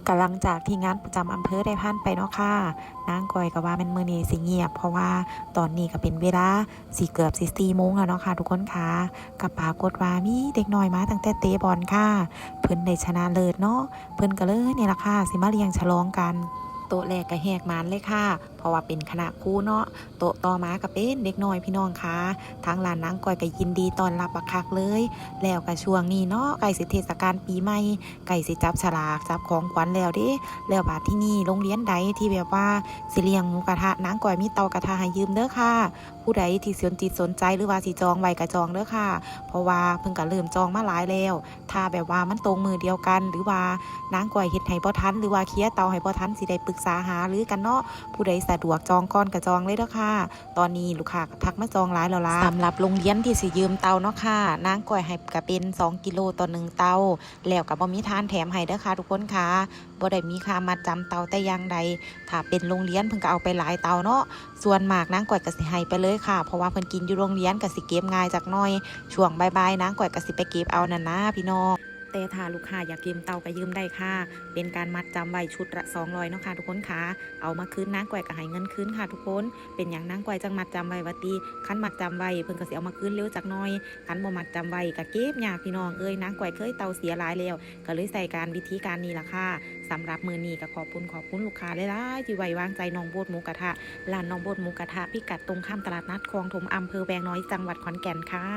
กำลังจากที่งานประจำอำเภอได้ผ่านไปเนาะค่ะนางก้อยก็ว่าเป็นมื้อนี้สิเงียบเพราะว่าตอนนี้ก็เป็นเวลาสิเกือบสิ4โมงแล้วเนาะค่ะทุกคนค่ะก็ปรากฏว่ามีเด็กน้อยมาตั้งแต่เตะบอลค่ะเพิ่นได้ชนะเลิศเนาะเพิ่นก็เลยนี่ล่ะค่ะสิมาเลี้ยงฉลองกันโต๊ะแรกก็แหกมานเลยค่ะเพราะว่าเป็นคณะครูเนาะโต๊ะต่อมาก็เป็นเด็กน้อยพี่น้องค่ะทางร้านนางก้อยก็ยินดีต้อนรับบักคักเลยแล้วก็ช่วงนี้เนาะใกล้สิเทศกาลปีใหม่ใกล้สิจับฉลากจับของขวัญแล้วเด้ แล้วบาดที่นี่โรงเรียนใดที่แบบว่าสิเลี้ยงหมูกระทะนางก้อยมีเตากระทะให้ยืมเด้อค่ะผู้ใดที่สนจิตสนใจหรือว่าสิจองไว้ก็จองเด้อค่ะเพราะว่าเพิ่งก็เริ่มจองมาหลายแล้วถ้าแบบว่ามันตรงมือเดียวกันหรือว่านางก้อยเฮ็ดให้บ่ทันหรือว่าเคลียร์เตาให้บ่ทันสิได้ปรึกษาหารือกันเนาะผู้ใดสะดวกจองก่อนก็จองเลยเด้อค่ะตอนนี้ลูกค้าก็ทักมาจองหลายแล้วล่ะสำหรับโรงเรียนที่สิยืมเตาเนาะค่ะนางก้อยให้ก็เป็น2 กิโลต่อ1เตาแล้วก็บ่มีทานแถมให้เด้อค่ะทุกคนค่ะ บ่ได้มีค่ามัดจำเตาแต่อย่างใดถ้าเป็นโรงเรียนเพิ่นก็เอาไปหลายเตาเนาะส่วนมากนางก้อยก็สิให้ไปเลยค่ะเพราะว่าเพิ่นกินอยู่โรงเรียนก็สิเก็บง่ายจักหน่อยช่วงบ่ายๆนางก้อยก็สิไปเก็บเอานั่นนะพี่น้องแต่ถ้าลูกค้าอยากยืมเตาก็ยืมได้ค่ะเป็นการมัดจำไว้ชุดละ200เนาะค่ะทุกคนค่ะเอามาคืนนางก้อยก็ให้เงินคืนค่ะทุกคนเป็นหยังนางก้อยจังมัดจำไว้ว่าติคันมัดจำไว้เพิ่นก็สิเอามาคืนเร็วจักหน่อยคันบ่มัดจำไว้ก็เก็บยากพี่น้องเอ้ยนางก้อยเคยเตาเสียหลายแล้วก็เลยใส่การวิธีการนี้ล่ะค่ะ สำหรับมือนี้ก็ขอบคุณลูกค้าหลายๆที่ไว้วางใจน้องโบดหมูกระทะร้านน้องโบดหมูกระทะพิกัดตรงข้ามตลาดนัดคลองถมอำเภอแวงน้อยจังหวัดขอนแก่นค่ะ